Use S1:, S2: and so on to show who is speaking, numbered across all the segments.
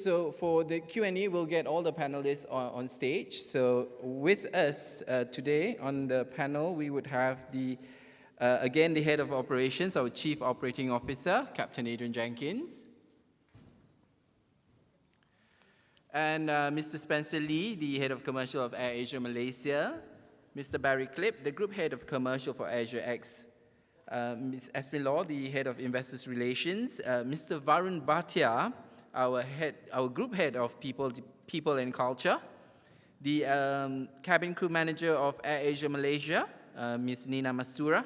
S1: So for the Q&A, we'll get all the panelists on stage. So with us today on the panel, we would have again, the head of operations, our Chief Operating Officer, Captain Adrian Jenkins. And Mr. Spencer Lee, the head of commercial of AirAsia Malaysia. Mr. Barry Klipp, the group head of commercial for AirAsia. Ms. Esme, the head of investors relations. Mr. Varun Bhatia, our group head of people and culture. The cabin crew manager of AirAsia Malaysia, Ms. Nina Mastura.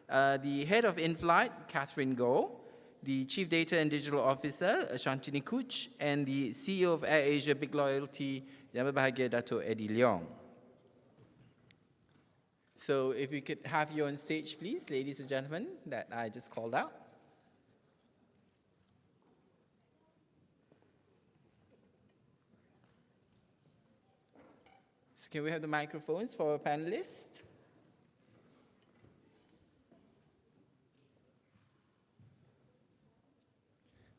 S1: The head of Inflight, Catherine Goh. The chief data and digital officer, Shanti Nikunj. And the CEO of AirAsia Big Loyalty, Yang Berbahagia Dato' Eddie Leong. So if we could have you on stage, please, ladies and gentlemen, that I just called out. So can we have the microphones for our panelists?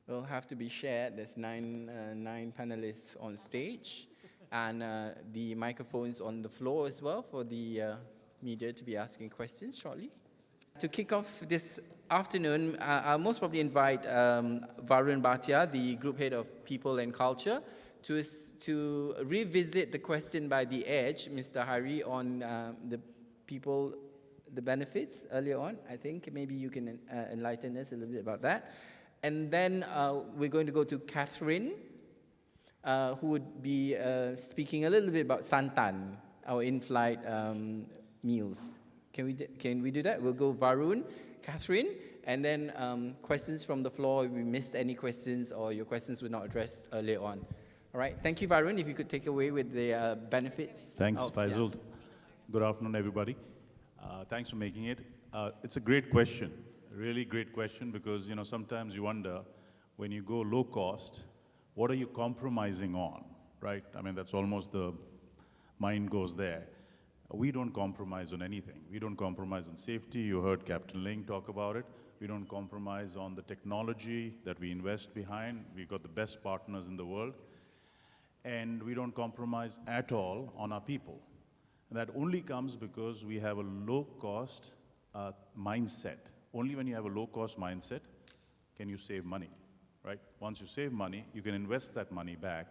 S1: Will have to be shared. There's nine panelists on stage, and the microphones on the floor as well for the media to be asking questions shortly. To kick off this afternoon, I'll most probably invite Varun Bhatia, the group head of people and culture, to revisit the question by The Edge, Mr. Hari, on the benefits earlier on. I think maybe you can enlighten us a little bit about that. And then we're going to go to Catherine, who would be speaking a little bit about Santan, our in-flight meals. Can we do that? We'll go Varun, Catherine, and then questions from the floor if we missed any questions or your questions were not addressed earlier on. All right, thank you, Varun. If you could take away with the benefits.
S2: Thanks, Faisal. Yeah. Good afternoon, everybody. Thanks for making it. It's a great question, really great question, because sometimes you wonder, when you go low cost, what are you compromising on, right? I mean, that's almost the mind goes there. We don't compromise on anything. We don't compromise on safety. You heard Captain Ling talk about it. We don't compromise on the technology that we invest behind. We've got the best partners in the world. And we don't compromise at all on our people. And that only comes because we have a low-cost mindset. Only when you have a low-cost mindset can you save money, right? Once you save money, you can invest that money back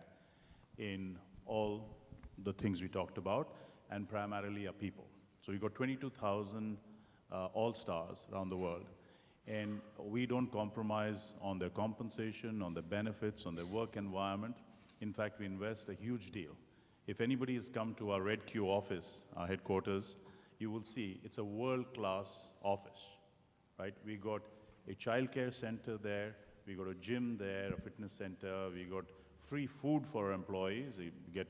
S2: in all the things we talked about, and primarily our people. So we've got 22,000 all-stars around the world, and we don't compromise on their compensation, on their benefits, on their work environment. In fact, we invest a huge deal. If anybody has come to our Red Q office, our headquarters, you will see it's a world-class office, right? We got a childcare center there, we got a gym there, a fitness center, we got free food for our employees. You get,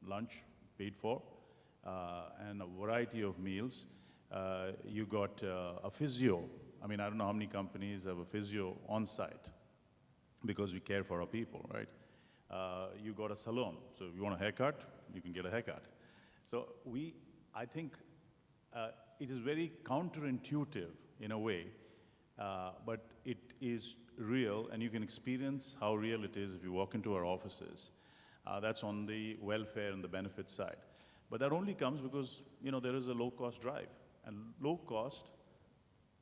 S2: lunch paid for, and a variety of meals. You got a physio. I mean, I don't know how many companies have a physio on site because we care for our people, right? You got a salon. So if you want a haircut, you can get a haircut. So I think it is very counterintuitive in a way, but it is real, and you can experience how real it is if you walk into our offices. That's on the welfare and the benefit side. But that only comes because, there is a low-cost drive. And low cost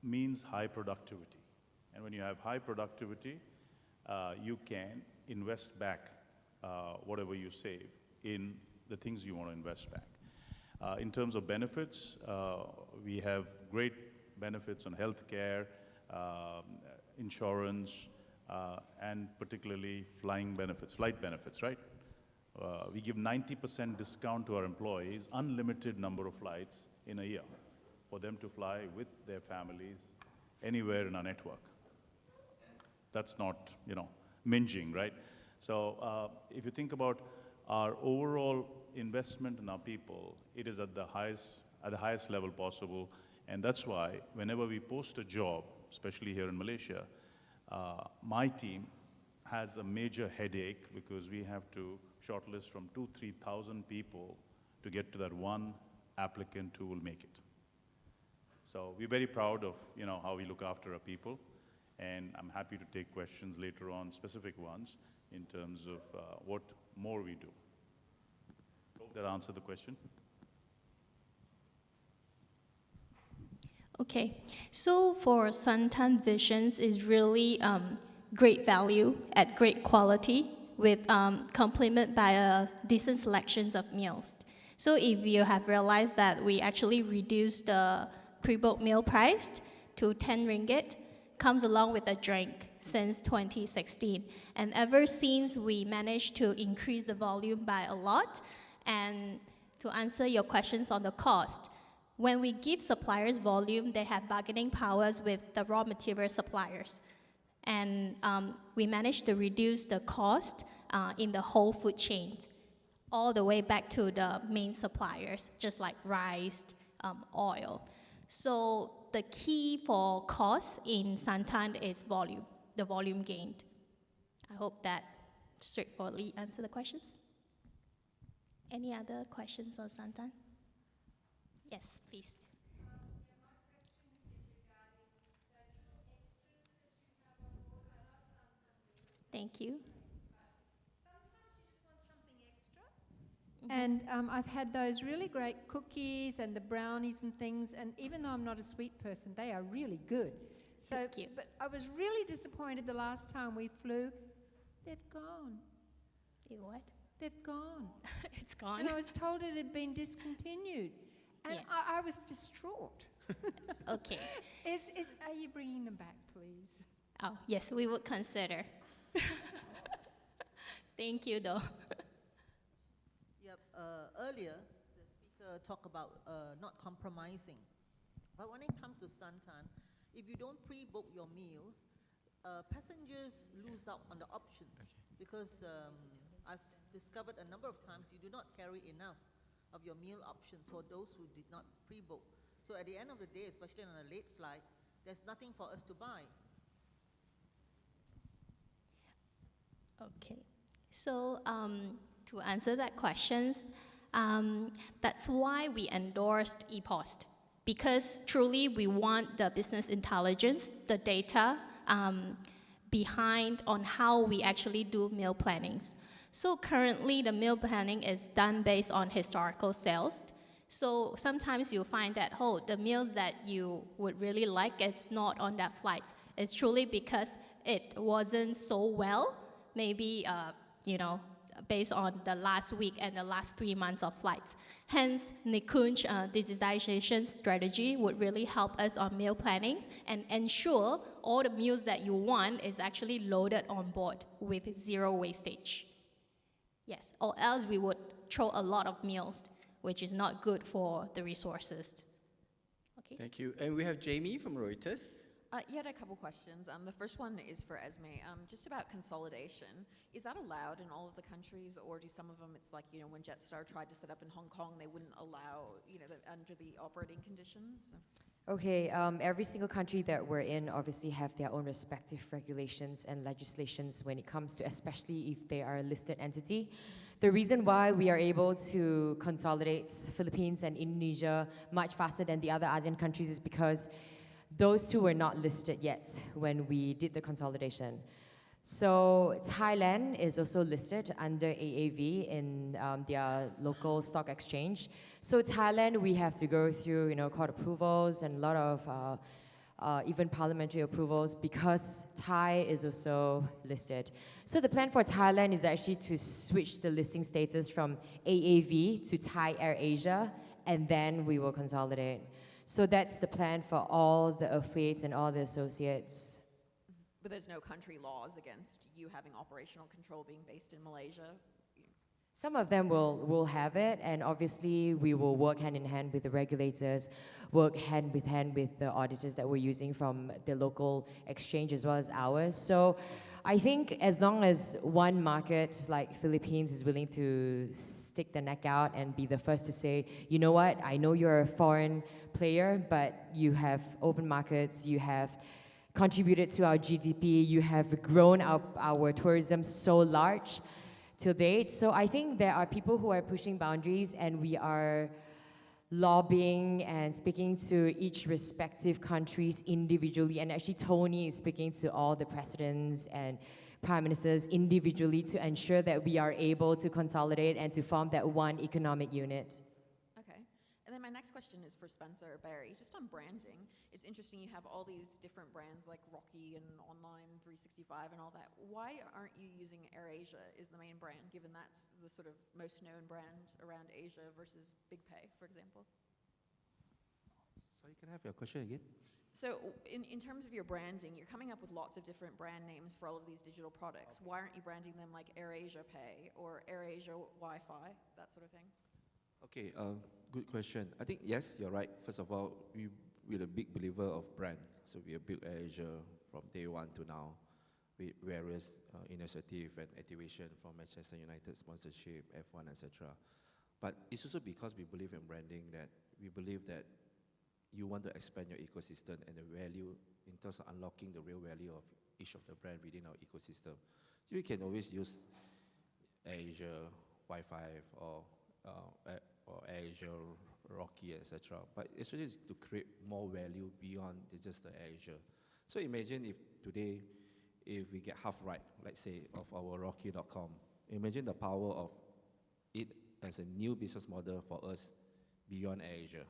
S2: means high productivity. And when you have high productivity, you can invest back whatever you save in the things you want to invest back. In terms of benefits, we have great benefits on healthcare, insurance, and particularly flight benefits, right? We give 90% discount to our employees, unlimited number of flights in a year for them to fly with their families anywhere in our network. That's not, minging, right? So if you think about our overall investment in our people, it is at the highest level possible. And that's why whenever we post a job, especially here in Malaysia, my team has a major headache because we have to shortlist from 2,000-3,000 people to get to that one applicant who will make it. So we're very proud of how we look after our people, And I'm happy to take questions later on, specific ones, in terms of what more we do. Hope that answered the question.
S3: Okay, so for Santan Visions is really great value at great quality with complement by a decent selections of meals. So if you have realized that we actually reduced the pre-booked meal price to 10 ringgit, comes along with a drink since 2016. And ever since we managed to increase the volume by a lot, and to answer your questions on the cost, when we give suppliers volume, they have bargaining powers with the raw material suppliers. And we managed to reduce the cost in the whole food chain, all the way back to the main suppliers, just like rice, oil. So the key for cost in Santan is volume, the volume gained. I hope that straightforwardly answer the questions. Any other questions on Santan? Yes, please. Thank you.
S4: And I've had those really great cookies and the brownies and things, and even though I'm not a sweet person, they are really good. So,
S3: Thank you.
S4: But I was really disappointed the last time we flew. They've gone.
S3: What?
S4: They've gone.
S3: It's gone.
S4: And I was told it had been discontinued. And
S3: Yeah.
S4: I was distraught.
S3: Okay.
S4: Are you bringing them back, please?
S3: Oh, yes, we would consider. Thank you, though.
S5: Yep. Earlier, the speaker talked about not compromising. But when it comes to Santan, if you don't pre-book your meals, passengers lose out on the options because I've discovered a number of times you do not carry enough of your meal options for those who did not pre-book. So at the end of the day, especially on a late flight, there's nothing for us to buy.
S3: Okay. So to answer that question, that's why we endorsed ePost, because truly we want the business intelligence, the data behind on how we actually do meal plannings. So currently the meal planning is done based on historical sales. So sometimes you find that, oh, the meals that you would really like, it's not on that flight. It's truly because it wasn't so well, maybe, based on the last week and the last 3 months of flights. Hence, Nikunj digitization strategy would really help us on meal planning and ensure all the meals that you want is actually loaded on board with zero wastage. Yes, or else we would throw a lot of meals, which is not good for the resources. Okay.
S1: Thank you. And we have Jamie from Reuters.
S6: Yeah, I had a couple questions. The first one is for Esme, just about consolidation. Is that allowed in all of the countries, or do some of them, it's like, when Jetstar tried to set up in Hong Kong, they wouldn't allow, under the operating conditions?
S7: Okay, every single country that we're in obviously have their own respective regulations and legislations when it comes to, especially if they are a listed entity. The reason why we are able to consolidate Philippines and Indonesia much faster than the other ASEAN countries is because those two were not listed yet when we did the consolidation. So Thailand is also listed under AAV in their local stock exchange. So Thailand, we have to go through, court approvals and a lot of even parliamentary approvals because Thai is also listed. So the plan for Thailand is actually to switch the listing status from AAV to Thai AirAsia, and then we will consolidate. So that's the plan for all the affiliates and all the associates.
S6: But there's no country laws against you having operational control being based in Malaysia?
S7: Some of them will have it, and obviously we will work hand in hand with the regulators, work hand with the auditors that we're using from the local exchange as well as ours. So I think as long as one market like Philippines is willing to stick the neck out and be the first to say, you know what, I know you're a foreign player, but you have open markets, you have contributed to our GDP, you have grown our tourism so large till date. So I think there are people who are pushing boundaries, and we are lobbying and speaking to each respective countries individually, and actually Tony is speaking to all the presidents and prime ministers individually to ensure that we are able to consolidate and to form that one economic unit.
S6: Okay. And then my next question is for Spencer or Barry. Just on branding, it's interesting you have all these different brands like Rocky and Online 365 and all that. Why aren't you using AirAsia as the main brand, given that's the sort of most known brand around Asia versus Big Pay, for example?
S8: Sorry, can I have your question again?
S6: So in terms of your branding, you're coming up with lots of different brand names for all of these digital products. Why aren't you branding them like AirAsia Pay or AirAsia Wi-Fi, that sort of thing?
S8: Okay, good question. I think, yes, you're right. First of all, we're a big believer of brand. So we have built AirAsia from day one to now with various initiative and activation from Manchester United sponsorship, F1, etc. But it's also because we believe in branding that we believe that you want to expand your ecosystem and the value in terms of unlocking the real value of each of the brand within our ecosystem. So you can always use AirAsia, Wi-Fi, or AirAsia, Rocky, etc. But it's really to create more value beyond just the AirAsia. So imagine if today, if we get half right, let's say, of our Rocky.com, imagine the power of it as a new business model for us beyond AirAsia.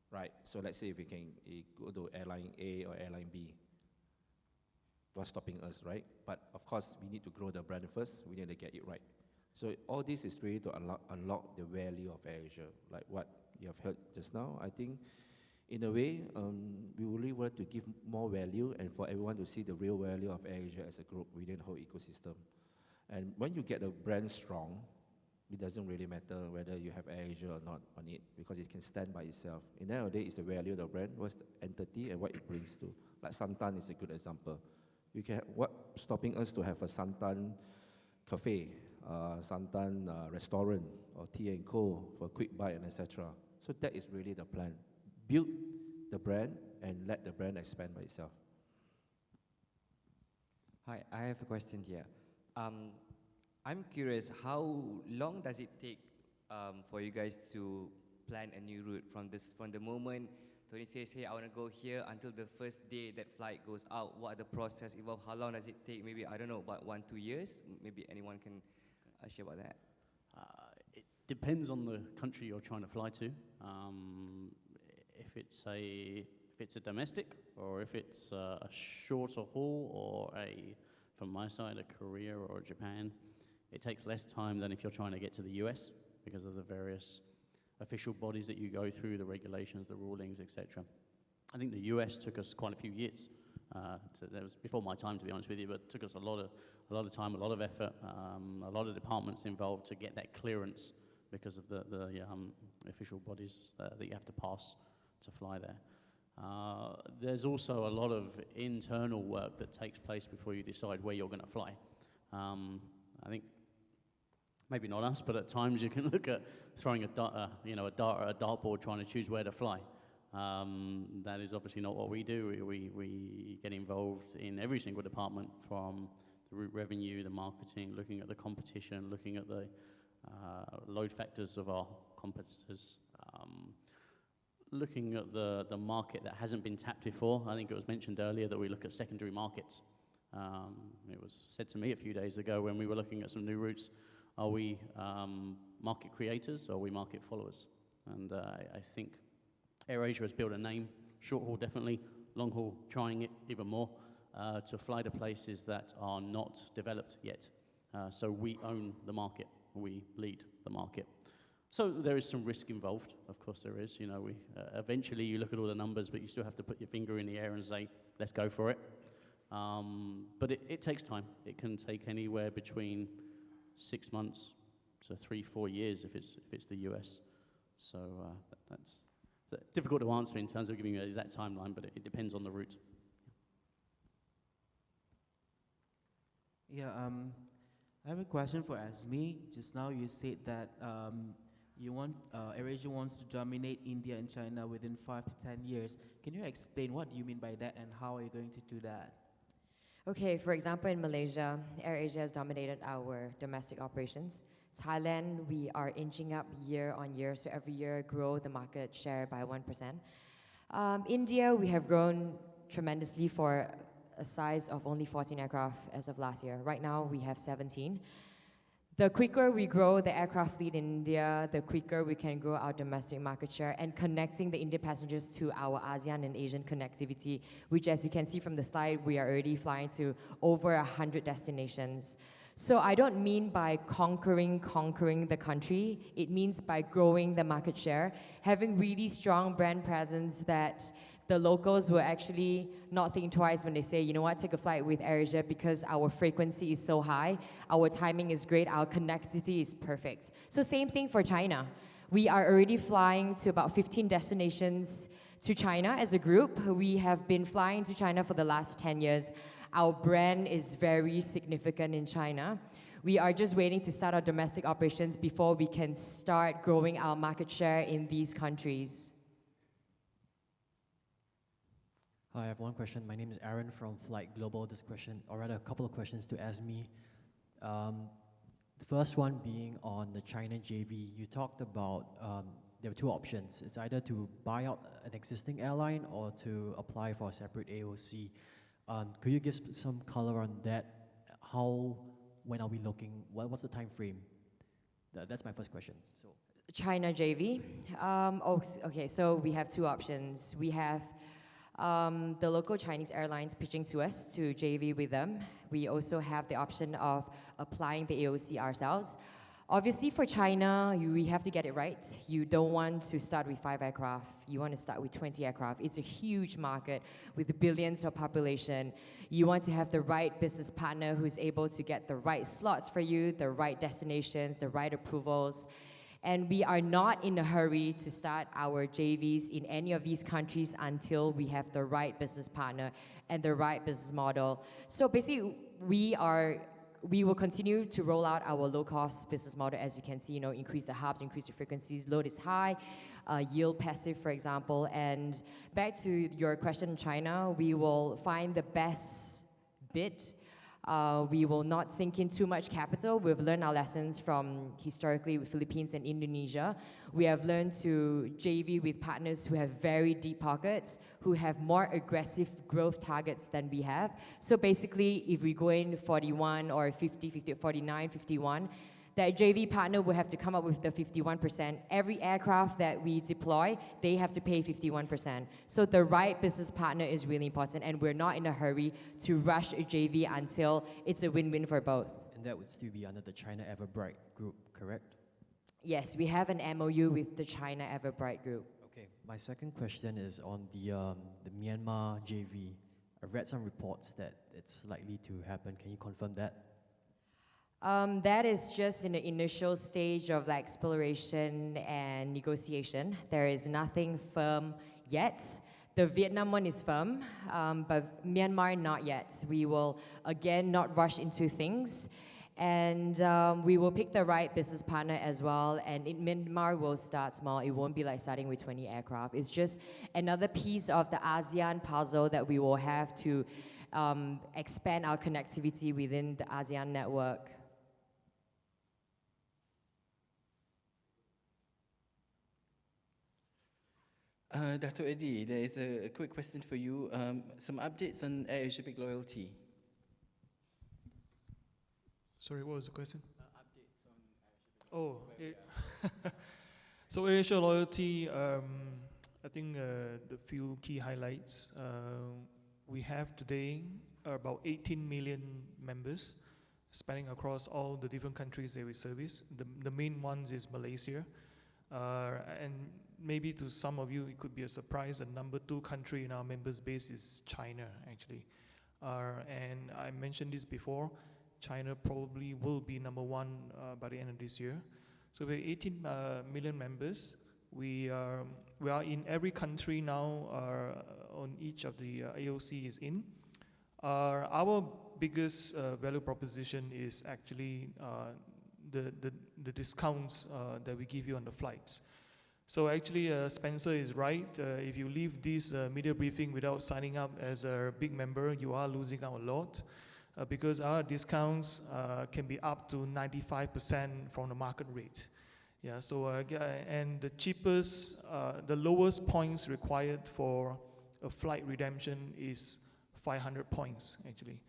S8: Right, so let's say if we can go to airline A or airline B, what's stopping us, right? But of course, we need to grow the brand first, we need to get it right. So all this is really to unlock the value of AirAsia, like what you have heard just now. I think, in a way, we really want to give more value and for everyone to see the real value of AirAsia as a group within the whole ecosystem. And when you get the brand strong, it doesn't really matter whether you have AirAsia or not on it because it can stand by itself. In the end of the day, it's the value of the brand, what's the entity and what it brings to. Like Santan is a good example. You can what stopping us to have a Santan cafe, Santan restaurant, or tea and co for quick bite and etc. So that is really the plan. Build the brand and let the brand expand by itself.
S9: Hi, I have a question here. I'm curious, how long does it take for you guys to plan a new route from the moment Tony says, hey, I want to go here until the first day that flight goes out? What are the process involved? How long does it take? Maybe, I don't know, about 1-2 years? Maybe anyone can share about that.
S10: It depends on the country you're trying to fly to. If it's a domestic, or if it's a shorter haul, or from my side, a Korea or a Japan, it takes less time than if you're trying to get to the US because of the various official bodies that you go through, the regulations, the rulings, etc. I think the US took us quite a few years. That was before my time, to be honest with you, but it took us a lot of time, a lot of effort, a lot of departments involved to get that clearance because of the official bodies that you have to pass to fly there. There's also a lot of internal work that takes place before you decide where you're going to fly. I think maybe not us, but at times you can look at throwing a dart at a dartboard trying to choose where to fly. That is obviously not what we do. We get involved in every single department, from the route revenue, the marketing, looking at the competition, looking at the load factors of our competitors, looking at the market that hasn't been tapped before. I think it was mentioned earlier that we look at secondary markets. It was said to me a few days ago when we were looking at some new routes, are we market creators or are we market followers? And I think AirAsia has built a name, short haul definitely, long haul trying it even more, to fly to places that are not developed yet. So we own the market, we lead the market. So there is some risk involved, of course there is. Eventually you look at all the numbers, but you still have to put your finger in the air and say, let's go for it. But it takes time. It can take anywhere between 6 months to 3-4 years if it's the US. So that's difficult to answer in terms of giving you an exact timeline, but it depends on the route.
S11: Yeah, I have a question for Esme. Just now you said that AirAsia wants to dominate India and China within 5 to 10 years. Can you explain what do you mean by that and how are you going to do that?
S7: Okay, for example, in Malaysia, AirAsia has dominated our domestic operations. Thailand, we are inching up year on year, so every year grow the market share by 1%. India, we have grown tremendously for a size of only 14 aircraft as of last year. Right now, we have 17. The quicker we grow the aircraft fleet in India, the quicker we can grow our domestic market share and connecting the Indian passengers to our ASEAN and Asian connectivity, which as you can see from the slide, we are already flying to over 100 destinations. So I don't mean by conquering the country, it means by growing the market share, having really strong brand presence that the locals will actually not think twice when they say, you know what, take a flight with AirAsia because our frequency is so high, our timing is great, our connectivity is perfect. So same thing for China. We are already flying to about 15 destinations to China as a group. We have been flying to China for the last 10 years. Our brand is very significant in China. We are just waiting to start our domestic operations before we can start growing our market share in these countries.
S12: Hi, I have one question. My name is Aaron from Flight Global. This question, or rather a couple of questions to Esme. The first one being on the China JV. You talked about there were two options. It's either to buy out an existing airline or to apply for a separate AOC. Could you give some color on that? When are we looking? What's the time frame? That's my first question. So
S7: China JV. Okay, so we have two options. We have the local Chinese airlines pitching to us to JV with them. We also have the option of applying the AOC ourselves. Obviously for China, we have to get it right. You don't want to start with 5 aircraft. You want to start with 20 aircraft. It's a huge market with billions of population. You want to have the right business partner who's able to get the right slots for you, the right destinations, the right approvals. And we are not in a hurry to start our JVs in any of these countries until we have the right business partner and the right business model. So basically, we will continue to roll out our low-cost business model, as you can see, increase the hubs, increase the frequencies, load is high, yield passive, for example. And back to your question in China, we will find the best bid. We will not sink in too much capital. We've learned our lessons from historically with Philippines and Indonesia. We have learned to JV with partners who have very deep pockets, who have more aggressive growth targets than we have. So basically, if we go in 41 or 50, 49, 51, that JV partner will have to come up with the 51%. Every aircraft that we deploy, they have to pay 51%. So the right business partner is really important, and we're not in a hurry to rush a JV until it's a win-win for both.
S12: And that would still be under the China Everbright group, correct?
S7: Yes, we have an MOU with the China Everbright group.
S12: Okay, my second question is on the Myanmar JV. I've read some reports that it's likely to happen. Can you confirm that?
S7: That is just in the initial stage of exploration and negotiation. There is nothing firm yet. The Vietnam one is firm, but Myanmar not yet. We will again not rush into things, and we will pick the right business partner as well. And in Myanmar will start small. It won't be like starting with 20 aircraft. It's just another piece of the ASEAN puzzle that we will have to expand our connectivity within the ASEAN network.
S1: Dr. Eddie, there is a quick question for you. Some updates on AirAsia Big Loyalty.
S13: Sorry, what was the question? Updates on AirAsia. So AirAsia Loyalty, I think the few key highlights. We have today about 18 million members spanning across all the different countries that we service. The main ones is Malaysia. And maybe to some of you, it could be a surprise. The number 2 country in our members base is China, actually. And I mentioned this before, China probably will be number 1 by the end of this year. So we're 18 million members. We are in every country now on each of the AOC is in. Our biggest value proposition is actually the discounts that we give you on the flights. So actually, Spencer is right. If you leave this media briefing without signing up as a big member, you are losing out a lot. because our discounts can be up to 95% from the market rate. Yeah, so and the cheapest, the lowest points required for a flight redemption is 500 points actually.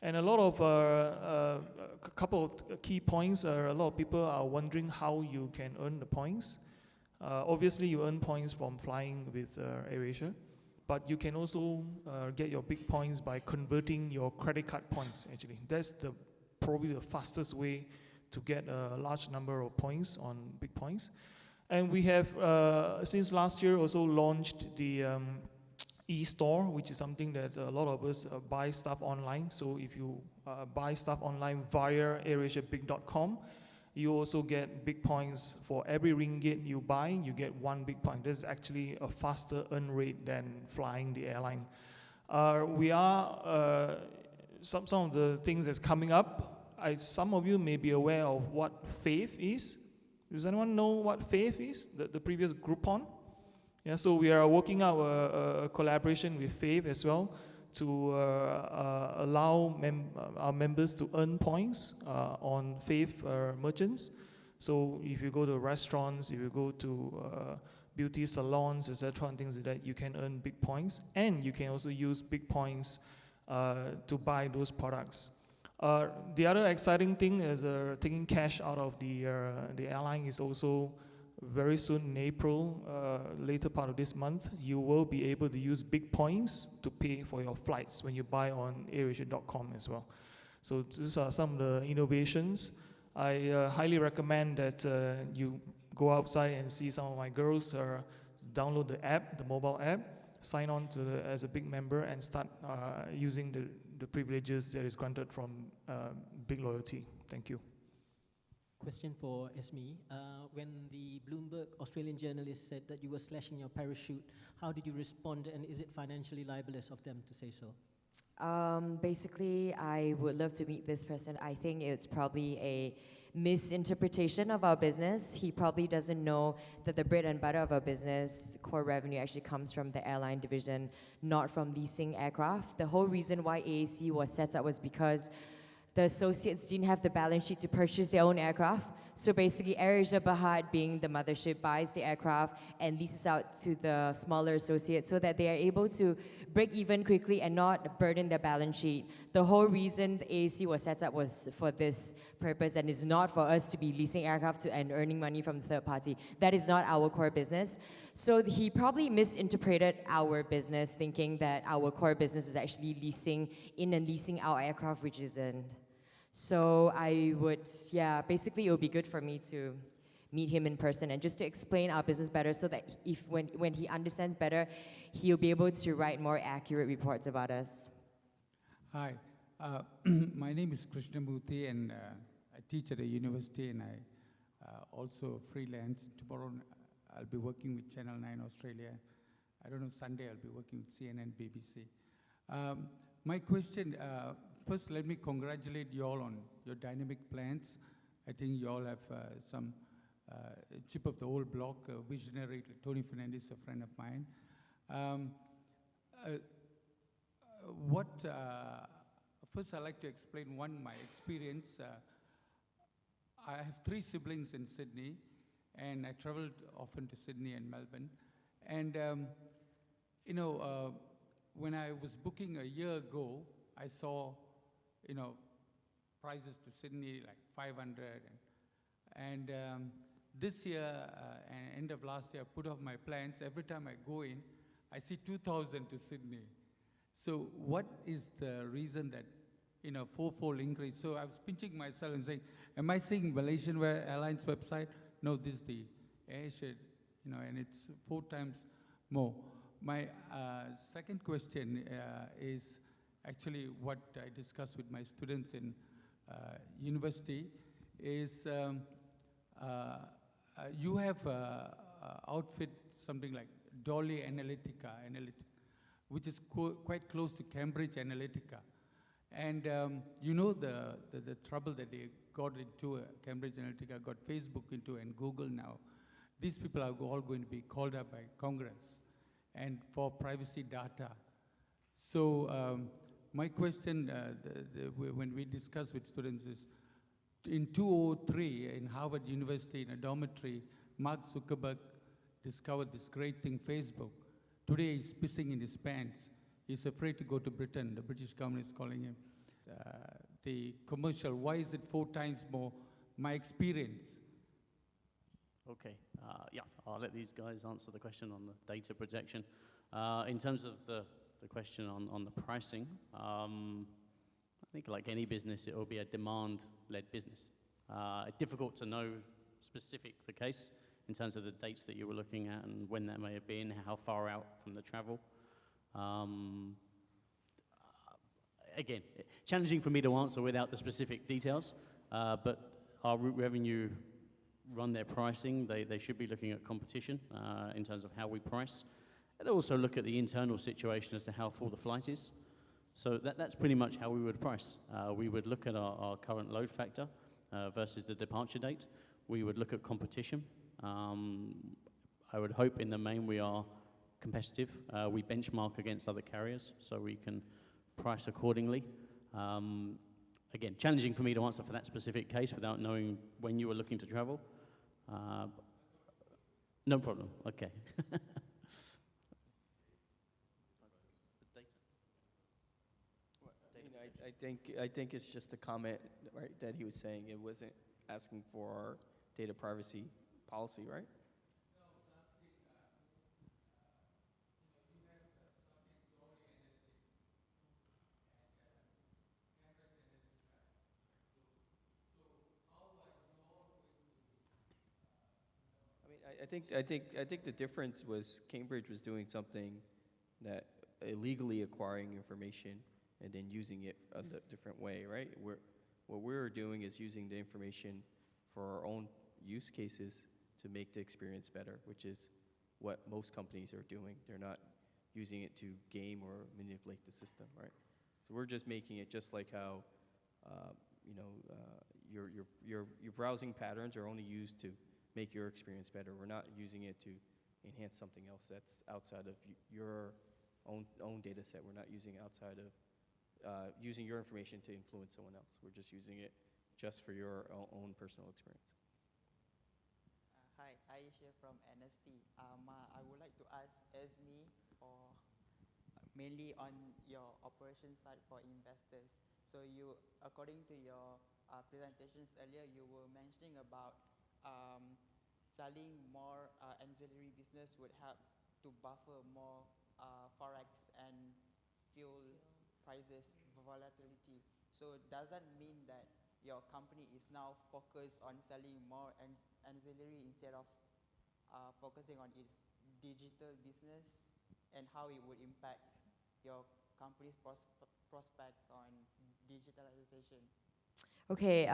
S13: And a lot of, a couple of key points, a lot of people are wondering how you can earn the points. Obviously you earn points from flying with AirAsia, but you can also get your big points by converting your credit card points actually. That's probably the fastest way to get a large number of points on big points. And we have, since last year, also launched the e-store, which is something that a lot of us buy stuff online. So if you buy stuff online via airasiabig.com, you also get big points. For every ringgit you buy, you get 1 big point. This is actually a faster earn rate than flying the airline. We are, some of the things that's coming up, some of you may be aware of what Faith is. Does anyone know what Faith is? The previous Groupon? Yeah, so we are working out a collaboration with Faith as well to allow our members to earn points on Faith merchants. So if you go to restaurants, if you go to beauty salons, etc., and things like that, you can earn big points, and you can also use big points to buy those products. The other exciting thing is taking cash out of the airline is also very soon in April, later part of this month, you will be able to use big points to pay for your flights when you buy on airasia.com as well. So these are some of the innovations. I highly recommend that you go outside and see some of my girls download the app, the mobile app, sign on as a big member and start using the privileges that is granted from Big Loyalty. Thank you.
S14: Question for Esme. When the Bloomberg Australian journalist said that you were slashing your parachute, how did you respond, and is it financially libelous of them to say so?
S7: Basically, I would love to meet this person. I think it's probably a misinterpretation of our business. He probably doesn't know that the bread and butter of our business, core revenue, actually comes from the airline division, not from leasing aircraft. The whole reason why AAC was set up was because the associates didn't have the balance sheet to purchase their own aircraft. So basically, AirAsia Berhad, being the mothership, buys the aircraft and leases out to the smaller associates so that they are able to break even quickly and not burden their balance sheet. The whole reason the AAC was set up was for this purpose, and is not for us to be leasing aircraft and earning money from the third party. That is not our core business. So he probably misinterpreted our business, thinking that our core business is actually leasing in and leasing out aircraft, which isn't. So I would, basically it would be good for me to meet him in person and just to explain our business better, so that when he understands better, he'll be able to write more accurate reports about us.
S15: Hi, my name is Krishnamurthy, and I teach at a university, and I also freelance. Tomorrow I'll be working with Channel 9 Australia. I don't know, Sunday I'll be working with CNN, BBC. My question, first, let me congratulate you all on your dynamic plans. I think you all have some chip of the old block, visionary. Tony Fernandez, a friend of mine. First, I'd like to explain my experience. I have 3 siblings in Sydney, and I traveled often to Sydney and Melbourne. And, when I was booking a year ago, I saw prices to Sydney like 500, and this year, end of last year, I put off my plans. Every time I go in, I see 2,000 to Sydney. So what is the reason that, 4-fold increase? So I was pinching myself and saying, am I seeing Malaysian Airlines website? No, this is the AirAsia, and it's 4 times more. My second question is actually what I discussed with my students in university is you have outfit something like Dolly Analytica, which is quite close to Cambridge Analytica. And the trouble that they got into, Cambridge Analytica got Facebook into, and Google now. These people are all going to be called up by Congress and for privacy data. So my question, when we discuss with students, is in 2003 in Harvard University in a dormitory, Mark Zuckerberg discovered this great thing, Facebook. Today he's pissing in his pants. He's afraid to go to Britain. The British government is calling him. The commercial, why is it 4 times more? My experience.
S10: Okay, yeah, I'll let these guys answer the question on the data protection. In terms of the question on the pricing, I think like any business, it will be a demand-led business. Difficult to know specific the case in terms of the dates that you were looking at and when that may have been, how far out from the travel. Again, challenging for me to answer without the specific details, but our route revenue run their pricing. They should be looking at competition in terms of how we price. And they also look at the internal situation as to how full the flight is. So that's pretty much how we would price. We would look at our current load factor versus the departure date. We would look at competition. I would hope in the main we are competitive. We benchmark against other carriers so we can price accordingly. Again, challenging for me to answer for that specific case without knowing when you were looking to travel. No problem, okay.
S16: I think it's just a comment, right, that he was saying. It wasn't asking for our data privacy policy, right? I think the difference was Cambridge was doing something that illegally acquiring information and then using it a different way, right? What we're doing is using the information for our own use cases to make the experience better, which is what most companies are doing. They're not using it to game or manipulate the system, right? So we're just making it just like how, your browsing patterns are only used to make your experience better. We're not using it to enhance something else that's outside of your own data set. We're not using outside of using your information to influence someone else. We're just using it just for your own personal experience.
S17: Hi, Aisha from NST. I would like to ask Esme, or mainly on your operation side for investors. So you, according to your presentations earlier, you were mentioning about selling more ancillary business would help to buffer more forex and fuel prices volatility. So does that mean that your company is now focused on selling more ancillary instead of focusing on its digital business, and how it would impact your company's prospects on digitalization?
S7: Okay,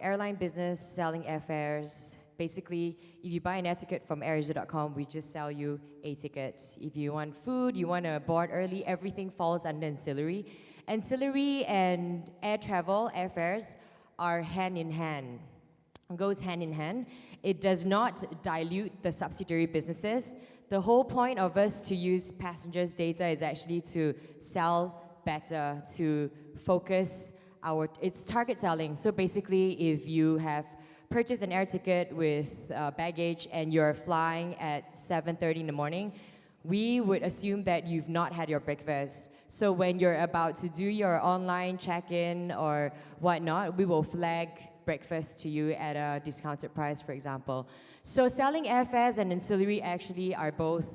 S7: airline business, selling airfares. Basically, if you buy an air ticket from AirAsia.com, we just sell you a ticket. If you want food, you want to board early, everything falls under ancillary. Ancillary and air travel, airfares, are hand in hand, goes hand in hand. It does not dilute the subsidiary businesses. The whole point of us to use passengers' data is actually to sell better, to focus it's target selling. So basically, if you have purchased an air ticket with baggage and you're flying at 7:30 in the morning, we would assume that you've not had your breakfast. So when you're about to do your online check-in or whatnot, we will flag breakfast to you at a discounted price, for example. So selling airfares and ancillary actually are both,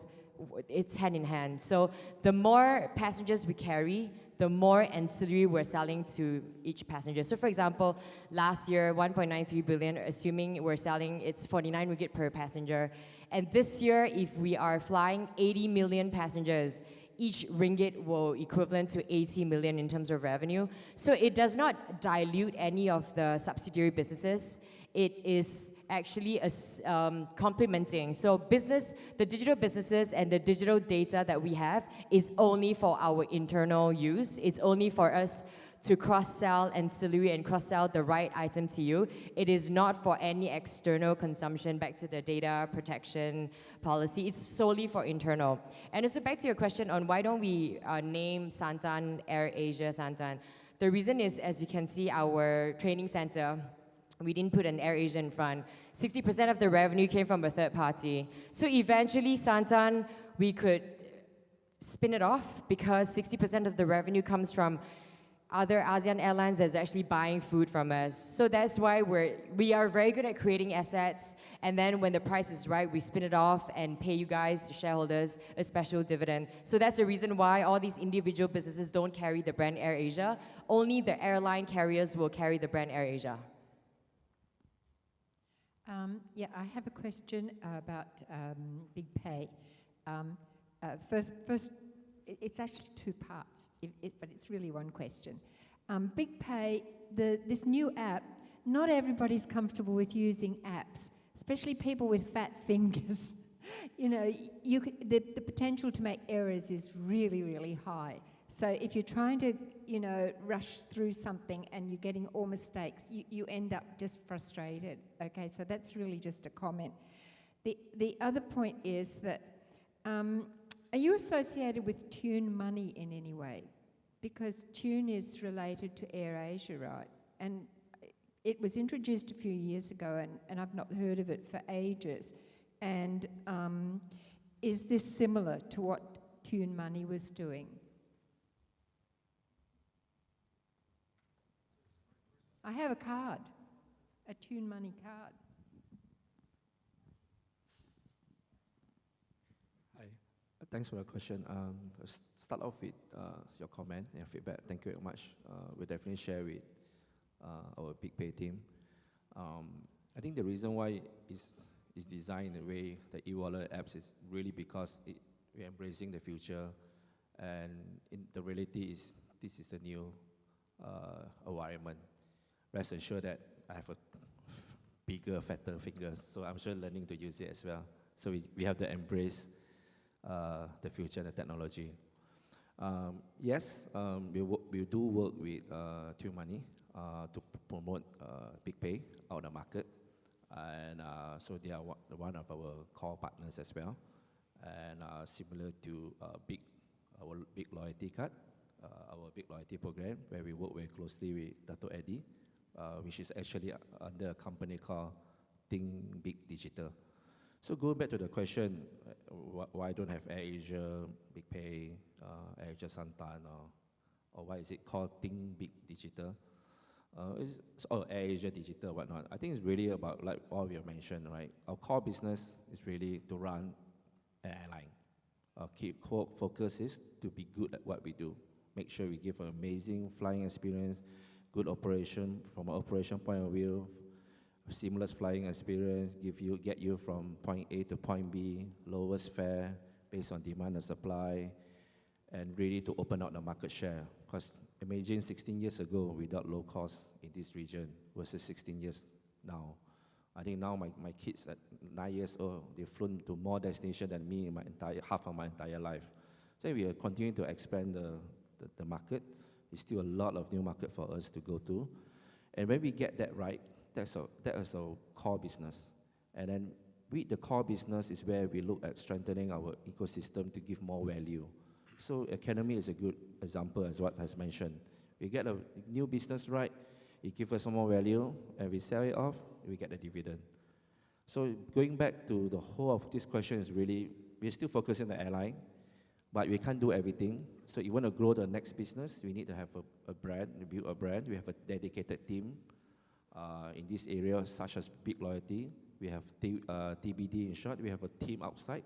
S7: it's hand in hand. So the more passengers we carry, the more ancillary we're selling to each passenger. So for example, last year, 1.93 billion, assuming we're selling, it's 49 ringgit per passenger. And this year, if we are flying 80 million passengers, each ringgit will equivalent to 80 million in terms of revenue. So it does not dilute any of the subsidiary businesses. it is actually complementing. So the digital businesses and the digital data that we have is only for our internal use. It's only for us to cross-sell ancillary and cross-sell the right item to you. It is not for any external consumption. Back to the data protection policy, it's solely for internal. And also back to your question on why don't we name Santan AirAsia Santan. The reason is, as you can see, our training center, we didn't put an AirAsia in front. 60% of the revenue came from a third party. So eventually, Santan, we could spin it off because 60% of the revenue comes from other ASEAN airlines that's actually buying food from us. So that's why we are very good at creating assets, and then when the price is right, we spin it off and pay you guys, the shareholders, a special dividend. So that's the reason why all these individual businesses don't carry the brand AirAsia. Only the airline carriers will carry the brand AirAsia.
S4: Yeah, I have a question about Big Pay. First, it's actually two parts, but it's really one question. Big Pay, this new app, not everybody's comfortable with using apps, especially people with fat fingers. You know, the potential to make errors is really, really high. So if you're trying to, rush through something and you're getting all mistakes, you end up just frustrated. Okay, so that's really just a comment. The other point is that, are you associated with Tune Money in any way? Because Tune is related to AirAsia, right? And it was introduced a few years ago, and I've not heard of it for ages. And is this similar to what Tune Money was doing? I have a card, a Tune Money card.
S8: Hi. Thanks for the question. Let's start off with your comment and feedback. Thank you very much. We'll definitely share with our Big Pay team. I think the reason why it's designed in a way, the e-wallet apps, is really because we're embracing the future, and the reality is this is a new environment. Rest assured that I have a bigger, fatter fingers, so I'm sure learning to use it as well. So we have to embrace the future and the technology. Yes, we do work with Tune Money to promote Big Pay out of the market, and so they are one of our core partners as well, and similar to our big loyalty card, our big loyalty program, where we work very closely with Dato' Eddie, which is actually under a company called Think Big Digital. So going back to the question, why don't have AirAsia, Big Pay, AirAsia Santan, or why is it called Think Big Digital? Or AirAsia Digital, whatnot. I think it's really about, like all we have mentioned, right? Our core business is really to run an airline. Our key core focus is to be good at what we do. Make sure we give an amazing flying experience, good operation from an operation point of view, seamless flying experience, get you from point A to point B, lowest fare based on demand and supply, and really to open up the market share. Because imagine 16 years ago without low cost in this region versus 16 years now. I think now my kids at 9 years old, they've flown to more destinations than me in half of my entire life. So we are continuing to expand the market. There's still a lot of new market for us to go to. And when we get that right, that is our core business. And then with the core business is where we look at strengthening our ecosystem to give more value. So Academy is a good example, as what has mentioned. We get a new business right, it gives us some more value, and we sell it off, we get the dividend. So going back to the whole of this question is really, we're still focusing on the airline, but we can't do everything. So if you want to grow the next business, we need to have a brand, build a brand. We have a dedicated team in this area, such as big loyalty. We have TBD, in short. We have a team outside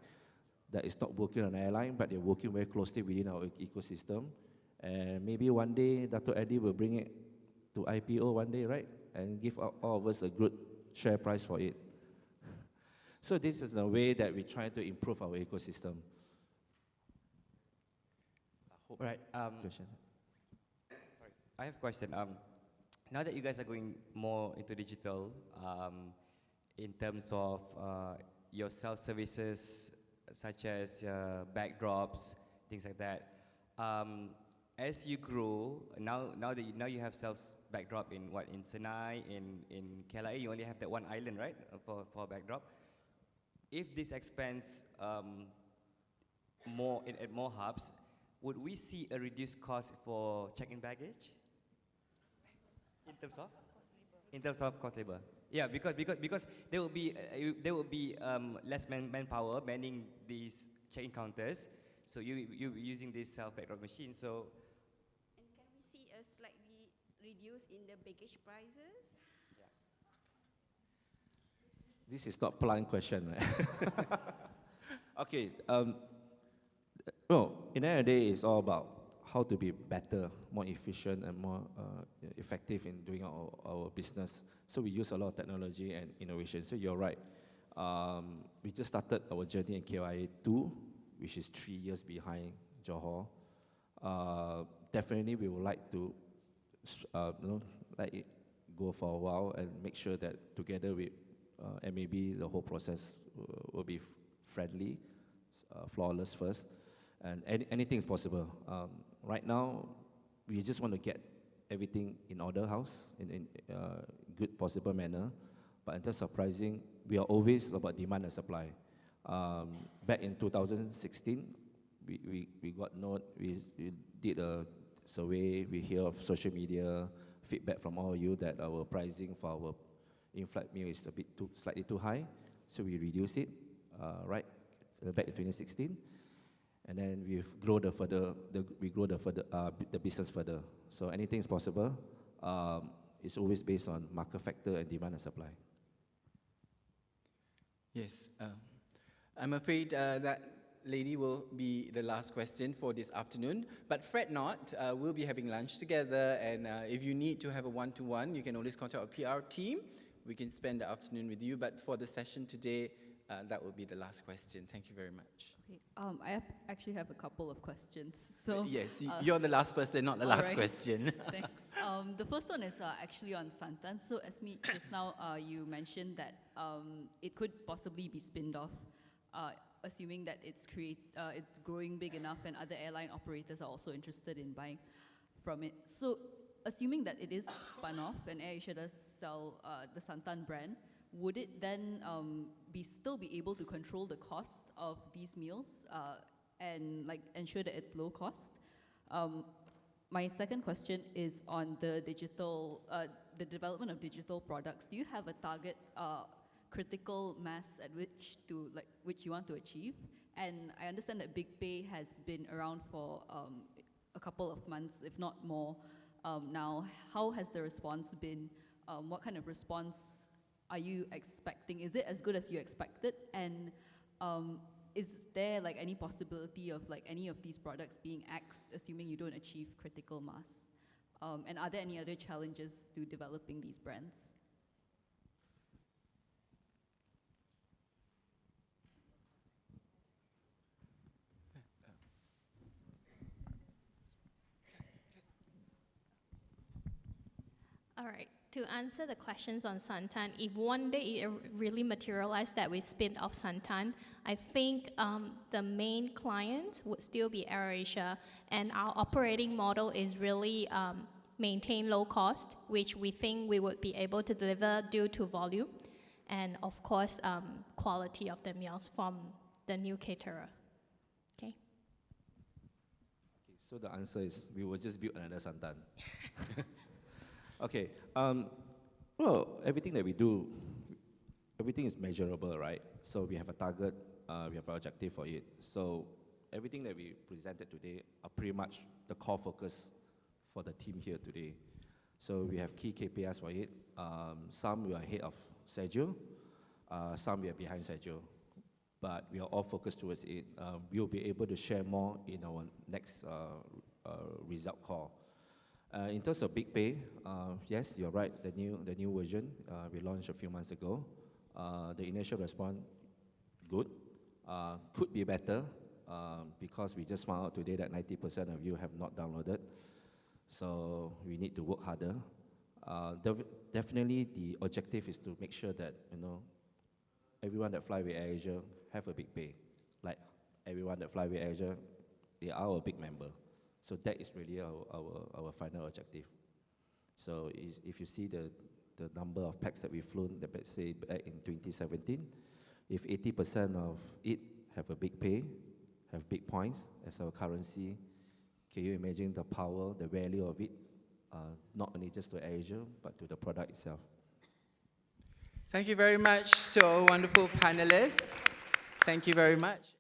S8: that is not working on an airline, but they're working very closely within our ecosystem. And maybe one day, Dato' Eddie will bring it to IPO one day, right? And give all of us a good share price for it. So this is a way that we try to improve our ecosystem.
S9: Right. Question. Sorry, I have a question. now that you guys are going more into digital, in terms of your self-services, such as backdrops, things like that, as you grow, now you have backdrop in Senai, in KLIA, you only have that one island, right, for a backdrop. If this expands more at more hubs, would we see a reduced cost for check-in baggage? In terms of cost labor. Yeah, because there will be less manpower manning these check-in counters. So you using this self-backdrop machine. So.
S18: And can we see a slightly reduce in the baggage prices?
S8: This is not blunt question, right? Okay. No, in the end of the day, it's all about how to be better, more efficient, and more effective in doing our business. So we use a lot of technology and innovation. So you're right. We just started our journey in KLIA 2, which is 3 years behind Johor. Definitely, we would like to, let it go for a while and make sure that together with MAB, the whole process will be friendly, flawless first, and anything is possible. Right now, we just want to get everything in order house in good possible manner. But in terms of pricing, we are always about demand and supply. Back in 2016, we got note, we did a survey, we hear of social media feedback from all of you that our pricing for our in-flight meal is slightly too high, so we reduced it, back in 2016, and then we grow the business further. So anything is possible. It's always based on market factor and demand and supply.
S1: Yes, I'm afraid that lady will be the last question for this afternoon. But fret not, we'll be having lunch together, and if you need to have a one-to-one, you can always contact our PR team. We can spend the afternoon with you, but for the session today, that will be the last question. Thank you very much.
S19: Okay. I actually have a couple of questions. So
S1: yes, you're the last person, not the last question.
S19: Thanks. The first one is actually on Santan. So Esme, just now you mentioned that it could possibly be spinned off, assuming that it's growing big enough and other airline operators are also interested in buying from it. So assuming that it is spun off and AirAsia does sell the Santan brand, would it then still be able to control the cost of these meals and ensure that it's low cost? My second question is on the the development of digital products. Do you have a target critical mass at which you want to achieve? And I understand that Big Pay has been around for a couple of months, if not more. Now, how has the response been? What kind of response are you expecting? Is it as good as you expected? And is there any possibility of any of these products being axed, assuming you don't achieve critical mass? And are there any other challenges to developing these brands?
S3: All right. To answer the questions on Santan, if one day it really materialized that we spin off Santan, I think the main client would still be AirAsia, and our operating model is really maintain low cost, which we think we would be able to deliver due to volume, and of course quality of the meals from the new caterer. Okay.
S8: So the answer is we will just build another Santan. Okay. Well, everything that we do, everything is measurable, right? So we have a target, we have an objective for it. So everything that we presented today are pretty much the core focus for the team here today. So we have key KPIs for it. Some we are ahead of schedule, some we are behind schedule. But we are all focused towards it. We'll be able to share more in our next result call. In terms of Big Pay, yes, you're right. The new version we launched a few months ago. The initial response, good. Could be better because we just found out today that 90% of you have not downloaded. So we need to work harder. Definitely the objective is to make sure that, everyone that fly with AirAsia have a big pay. Like everyone that fly with AirAsia, they are a big member. So that is really our final objective. So if you see the number of packs that we've flown, let's say back in 2017, if 80% of it have a big pay, have big points as our currency, can you imagine the power, the value of it, not only just to AirAsia, but to the product itself?
S1: Thank you very much to our wonderful panelists. Thank you very much.